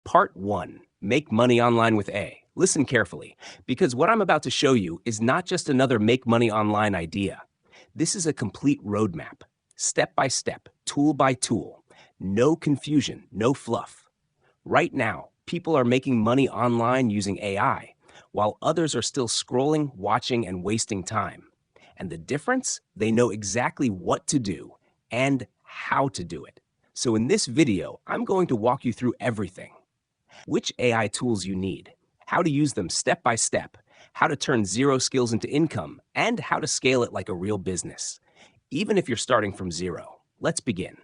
Part 1. Make money online with A. Listen carefully, because what I'm about to show you is not just another make money online idea. This is a complete roadmap, step by step, tool by tool. No confusion, no fluff. Right now, people are making money online using AI, while others are still scrolling, watching, and wasting time. And the difference? They know exactly what to do and how to do it. So in this video, I'm going to walk you through everything. Which AI tools you need, how to use them step by step, how to turn zero skills into income, and how to scale it like a real business, even if you're starting from zero. Let's begin.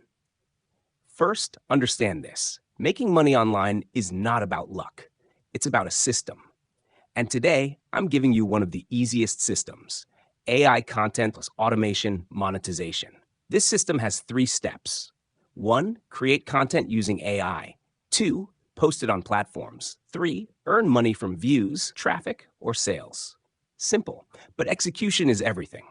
First, understand this. Making money online is not about luck. It's about a system. And today, I'm giving you one of the easiest systems: AI content plus automation monetization. This system has 3 steps. 1. Create content using AI. 2. Post it on platforms. 3. Earn money from views, traffic, or sales. Simple, but execution is everything.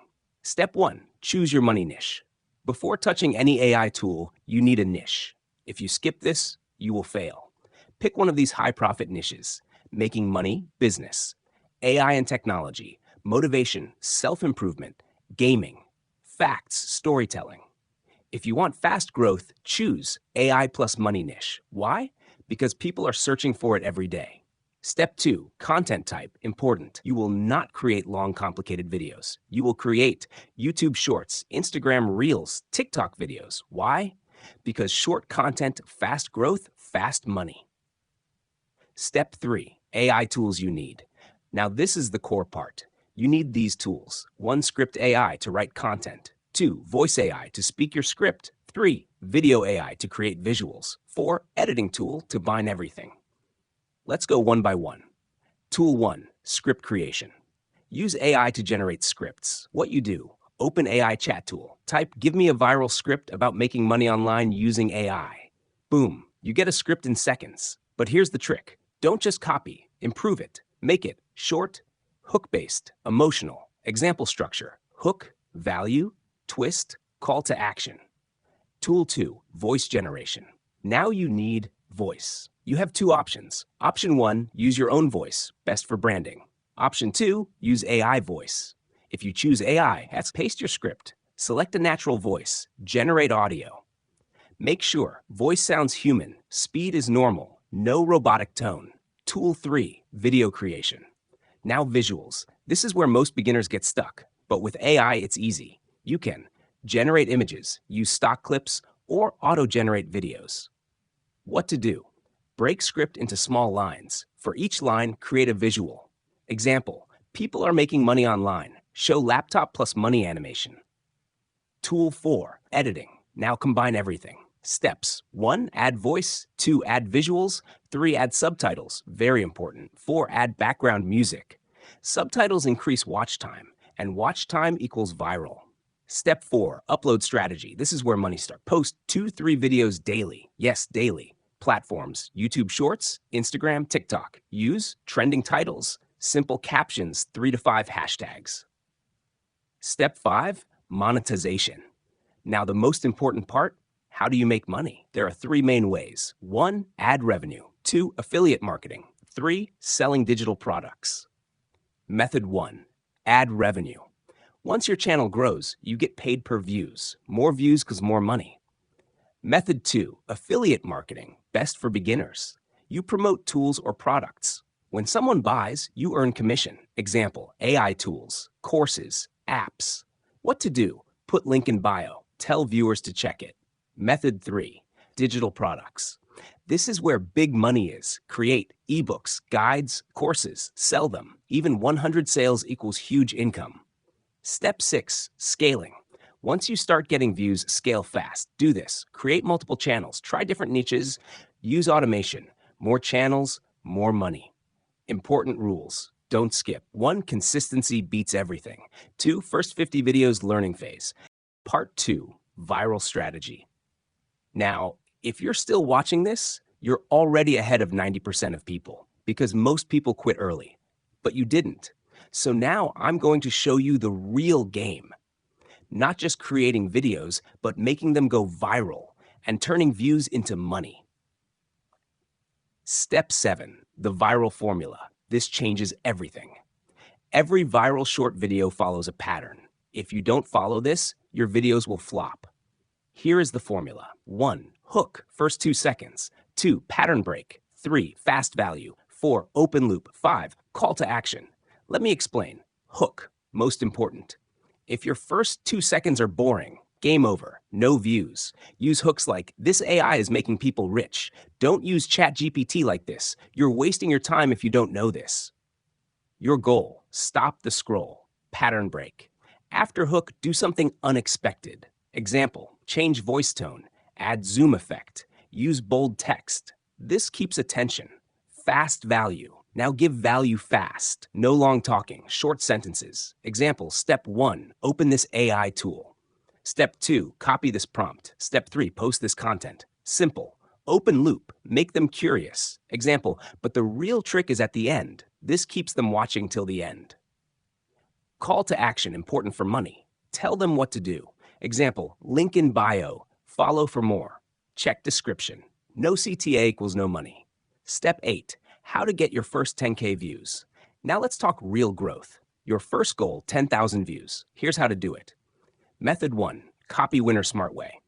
Step 1. Choose your money niche. Before touching any AI tool, you need a niche. If you skip this, you will fail. Pick one of these high-profit niches: making money, business; AI and technology; motivation, self-improvement; gaming; facts, storytelling. If you want fast growth, choose AI plus money niche. Why? Because people are searching for it every day. Step 2, content type, important. You will not create long, complicated videos. You will create YouTube Shorts, Instagram Reels, TikTok videos. Why? Because short content, fast growth, fast money. Step 3, AI tools you need. Now this is the core part. You need these tools: 1. Script AI to write content. 2. Voice AI to speak your script. 3. Video AI to create visuals. 4. Editing tool to bind everything. Let's go one by one. Tool 1, script creation. Use AI to generate scripts. What you do: open AI chat tool. Type, "Give me a viral script about making money online using AI." Boom, you get a script in seconds. But here's the trick. Don't just copy, improve it. Make it short, hook-based, emotional, example structure, hook, value, twist, call to action. Tool 2, voice generation. Now you need voice. You have 2 options. Option 1, use your own voice, best for branding. Option 2, use AI voice. If you choose AI, paste your script, select a natural voice, generate audio. Make sure voice sounds human, speed is normal, no robotic tone. Tool 3, video creation. Now visuals. This is where most beginners get stuck, but with AI it's easy. You can generate images, use stock clips, or auto-generate videos. What to do: break script into small lines. For each line, create a visual. Example: people are making money online. Show laptop plus money animation. Tool 4, editing. Now combine everything. Steps: 1. Add voice. 2. Add visuals. 3. Add subtitles. Very important. 4. Add background music. Subtitles increase watch time, and watch time equals viral. Step 4, upload strategy. This is where money starts. Post 2-3 videos daily. Yes, daily. Platforms: YouTube Shorts, Instagram, TikTok. Use trending titles, simple captions, 3 to 5 hashtags. Step 5, monetization. Now the most important part: how do you make money? There are 3 main ways. 1. Ad revenue. 2. Affiliate marketing. 3. Selling digital products. Method 1, ad revenue. Once your channel grows, you get paid per views. More views cause more money. Method 2, affiliate marketing, best for beginners. You promote tools or products. When someone buys, you earn commission. Example: AI tools, courses, apps. What to do: put link in bio. Tell viewers to check it. Method 3, digital products. This is where big money is. Create ebooks, guides, courses, sell them. Even 100 sales equals huge income. Step 6, scaling. Once you start getting views, scale fast. Do this: create multiple channels, try different niches, use automation. More channels, more money. Important rules: don't skip. 1. Consistency beats everything. 2. First 50 videos, learning phase. Part 2, viral strategy. Now, if you're still watching this, you're already ahead of 90% of people, because most people quit early. But you didn't. So now I'm going to show you the real game. Not just creating videos, but making them go viral and turning views into money. Step 7, the viral formula. This changes everything. Every viral short video follows a pattern. If you don't follow this, your videos will flop. Here is the formula. 1. Hook, first 2 seconds. 2. Pattern break. 3. Fast value. 4. Open loop. 5. Call to action. Let me explain. Hook, most important. If your first 2 seconds are boring, game over, no views. Use hooks like, this AI is making people rich. Don't use ChatGPT like this. You're wasting your time if you don't know this. Your goal, stop the scroll. Pattern break. After hook, do something unexpected. Example, change voice tone, add zoom effect, use bold text. This keeps attention. Fast value. Now give value fast. No long talking, short sentences. Example, step 1, open this AI tool. Step 2, copy this prompt. Step 3, post this content. Simple. Open loop, make them curious. Example, but the real trick is at the end. This keeps them watching till the end. Call to action, important for money. Tell them what to do. Example, link in bio, follow for more. Check description. No CTA equals no money. Step 8, how to get your first 10K views. Now let's talk real growth. Your first goal, 10,000 views. Here's how to do it. Method 1, copy winner smart way.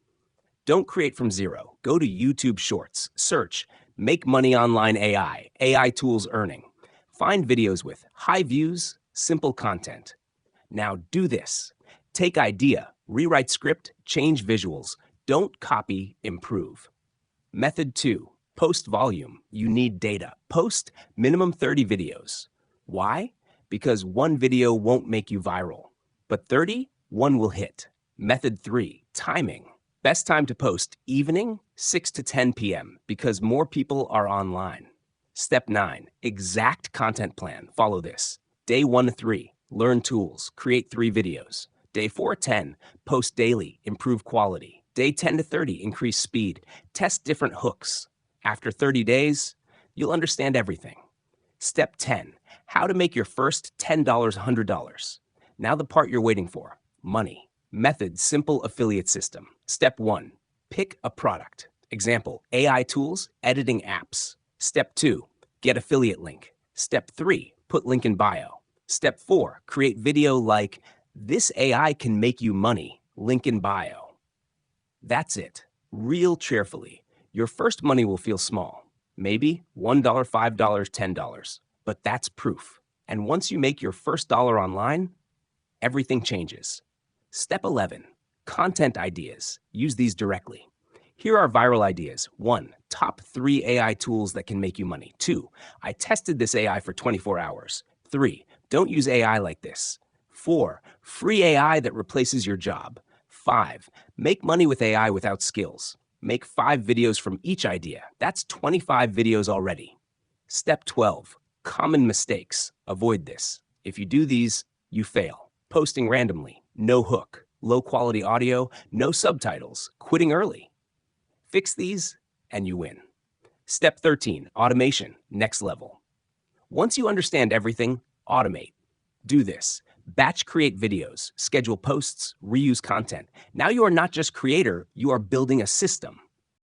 Don't create from zero. Go to YouTube Shorts, search, make money online AI tools earning. Find videos with high views, simple content. Now do this. Take idea, rewrite script, change visuals. Don't copy, improve. Method 2, post volume. You need data. Post minimum 30 videos. Why? Because one video won't make you viral, but 30, one will hit. Method 3, timing. Best time to post, evening, 6 to 10 p.m., because more people are online. Step 9, exact content plan. Follow this. Day 1 to 3, learn tools, create 3 videos. Day 4 to 10, post daily, improve quality. Day 10 to 30, increase speed. Test different hooks. After 30 days, you'll understand everything. Step 10, how to make your first $10, $100. Now the part you're waiting for, money. Method, simple affiliate system. Step 1, pick a product. Example, AI tools, editing apps. Step 2, get affiliate link. Step 3, put link in bio. Step 4, create video like, this AI can make you money, link in bio. That's it. Reel cheerfully. Your first money will feel small. Maybe $1, $5, $10. But that's proof. And once you make your first dollar online, everything changes. Step 11, content ideas. Use these directly. Here are viral ideas. 1, top 3 AI tools that can make you money. 2, I tested this AI for 24 hours. 3, don't use AI like this. 4, free AI that replaces your job. 5, make money with AI without skills. Make 5 videos from each idea. That's 25 videos already. Step 12, common mistakes. Avoid this. If you do these, you fail. Posting randomly, no hook, low quality audio, no subtitles, quitting early. Fix these and you win. Step 13, automation, next level. Once you understand everything, automate. Do this. Batch create videos, schedule posts, reuse content. Now you are not just creator, you are building a system.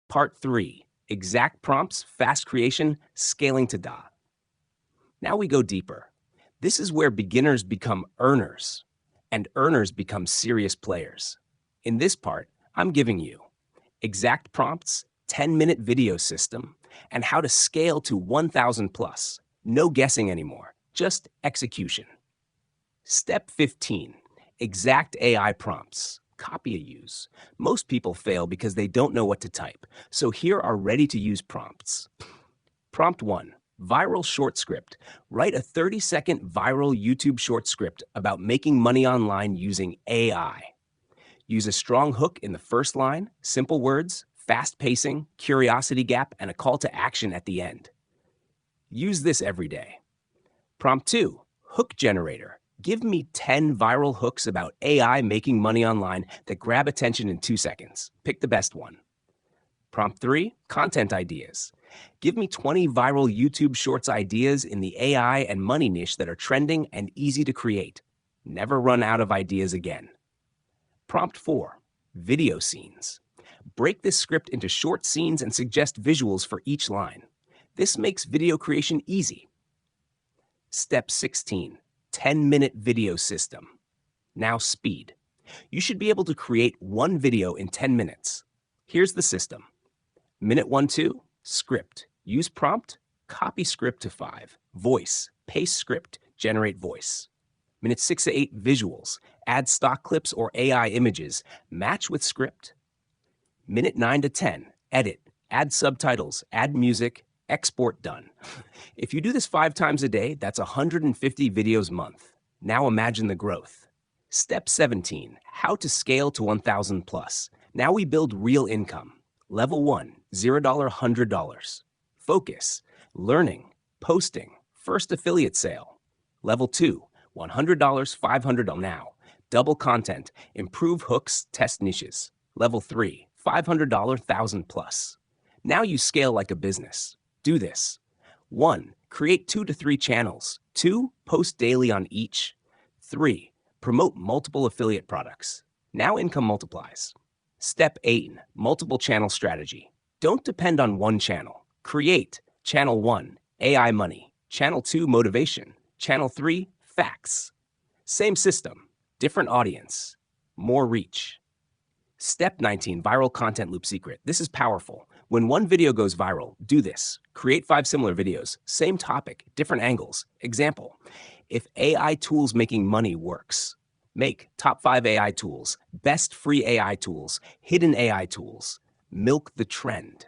Part 3, exact prompts, fast creation, scaling to DA. Now we go deeper. This is where beginners become earners, and earners become serious players. In this part, I'm giving you exact prompts, 10-minute video system, and how to scale to 1,000 plus. No guessing anymore, just execution. Step 15, exact AI prompts. Copy a use. Most people fail because they don't know what to type. So here are ready-to-use prompts. Prompt 1, viral short script. Write a 30-second viral YouTube short script about making money online using AI. Use a strong hook in the first line, simple words, fast pacing, curiosity gap, and a call to action at the end. Use this every day. Prompt 2, hook generator. Give me 10 viral hooks about AI making money online that grab attention in 2 seconds. Pick the best one. Prompt 3, content ideas. Give me 20 viral YouTube Shorts ideas in the AI and money niche that are trending and easy to create. Never run out of ideas again. Prompt 4, video scenes. Break this script into short scenes and suggest visuals for each line. This makes video creation easy. Step 16, 10-minute video system. Now speed. You should be able to create one video in 10 minutes. Here's the system. Minute 1, 2, script. Use prompt, copy script to 5. Voice, paste script, generate voice. Minute 6 to 8, visuals. Add stock clips or AI images. Match with script. Minute 9 to 10, edit. Add subtitles, add music, export done. If you do this 5 times a day, that's 150 videos a month. Now imagine the growth. Step 17, how to scale to 1,000 plus. Now we build real income. Level 1, $0, $100. Focus, learning, posting, first affiliate sale. Level 2, $100, $500 now. Double content, improve hooks, test niches. Level 3, $500, 1,000 plus. Now you scale like a business. Do this. 1, create 2 to 3 channels. 2, post daily on each. 3, promote multiple affiliate products. Now income multiplies. Step 8, multiple channel strategy. Don't depend on one channel. Create channel 1, AI money. Channel 2, motivation. Channel 3, facts. Same system, different audience, more reach. Step 19, viral content loop secret. This is powerful. When one video goes viral, do this. Create 5 similar videos, same topic, different angles. Example, if AI tools making money works, make top 5 AI tools, best free AI tools, hidden AI tools. Milk the trend.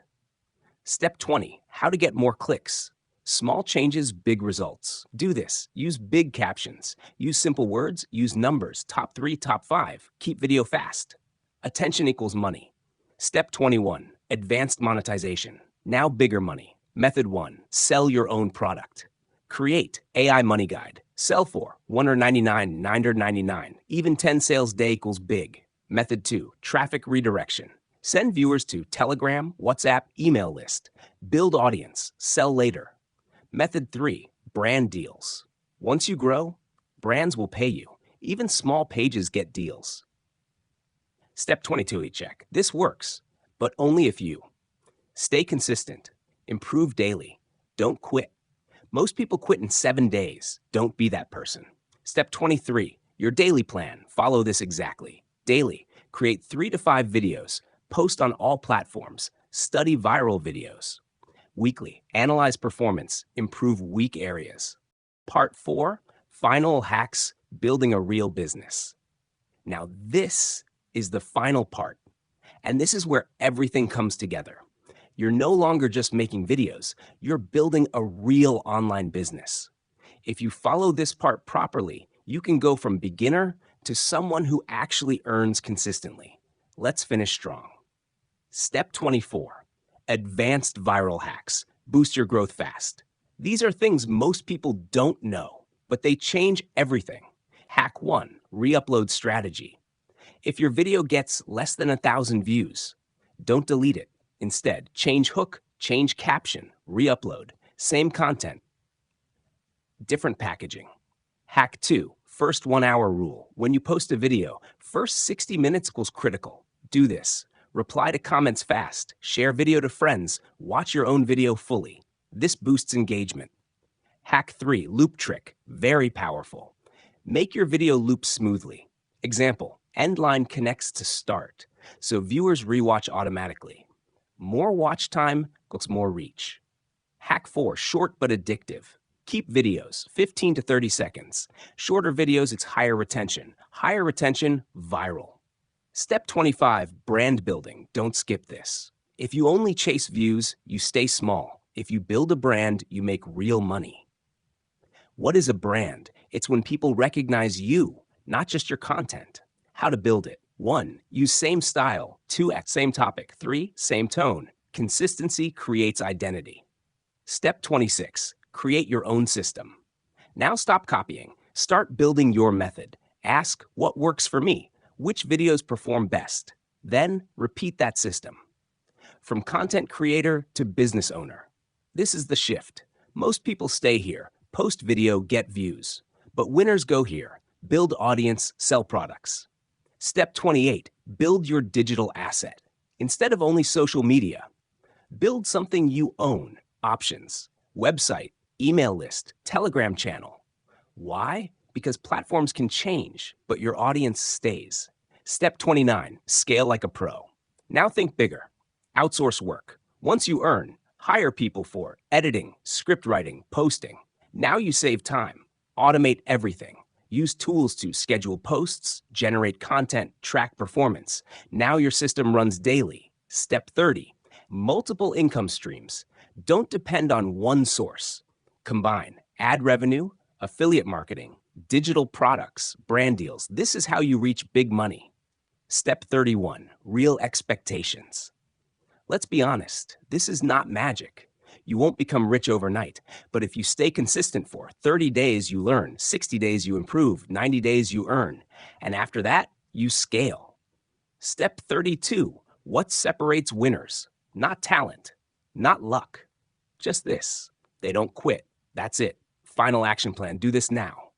Step 20, how to get more clicks. Small changes, big results. Do this. Use big captions. Use simple words. Use numbers. Top 3, top 5. Keep video fast. Attention equals money. Step 21, advanced monetization. Now bigger money. Method 1, sell your own product. Create AI money guide. Sell for $199, $999. Even 10 sales day equals big. Method 2, traffic redirection. Send viewers to Telegram, WhatsApp, email list. Build audience. Sell later. Method 3, brand deals. Once you grow, brands will pay you. Even small pages get deals. Step 22, check. This works, but only if you stay consistent, improve daily, don't quit. Most people quit in 7 days. Don't be that person. Step 23, your daily plan. Follow this exactly. Daily, create 3 to 5 videos. Post on all platforms. Study viral videos. Weekly, analyze performance. Improve weak areas. Part 4, final hacks, building a real business. Now this is the final part, and this is where everything comes together. You're no longer just making videos, you're building a real online business. If you follow this part properly, you can go from beginner to someone who actually earns consistently. Let's finish strong. Step 24, advanced viral hacks. Boost your growth fast. These are things most people don't know, but they change everything. Hack 1, re-upload strategy. If your video gets less than 1,000 views, don't delete it. Instead, change hook, change caption, re-upload. Same content, different packaging. Hack 2, first 1 hour rule. When you post a video, first 60 minutes equals critical. Do this. Reply to comments fast. Share video to friends. Watch your own video fully. This boosts engagement. Hack 3, loop trick. Very powerful. Make your video loop smoothly. Example, end line connects to start, so viewers rewatch automatically. More watch time equals more reach. Hack 4, short but addictive. Keep videos 15 to 30 seconds. Shorter videos, it's higher retention. Higher retention, viral. Step 25, brand building. Don't skip this. If you only chase views, you stay small. If you build a brand, you make real money. What is a brand? It's when people recognize you, not just your content. How to build it. 1, use same style. 2, same topic. 3, same tone. Consistency creates identity. Step 26, create your own system. Now stop copying. Start building your method. Ask, what works for me? Which videos perform best? Then repeat that system. From content creator to business owner. This is the shift. Most people stay here. Post video, get views. But winners go here. Build audience, sell products. Step 28, build your digital asset. Instead of only social media, build something you own. options, website, email list, Telegram channel. Why? Because platforms can change, but your audience stays. Step 29, scale like a pro. Now think bigger. Outsource work. Once you earn, hire people for editing, script writing, posting. Now you save time. Automate everything. Use tools to schedule posts, generate content, track performance. Now your system runs daily. Step 30, multiple income streams. Don't depend on one source. Combine ad revenue, affiliate marketing, digital products, brand deals. This is how you reach big money. Step 31, real expectations. Let's be honest, this is not magic. You won't become rich overnight, but if you stay consistent for 30 days, you learn, 60 days, you improve, 90 days, you earn, and after that, you scale. Step 32, what separates winners? Not talent, not luck, just this. They don't quit. That's it. Final action plan. Do this now.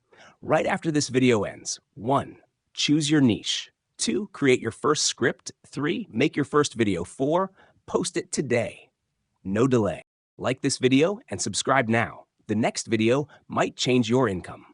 Right after this video ends. 1, choose your niche. 2, create your first script. 3, make your first video. 4, post it today. No delay. Like this video and subscribe now. The next video might change your income.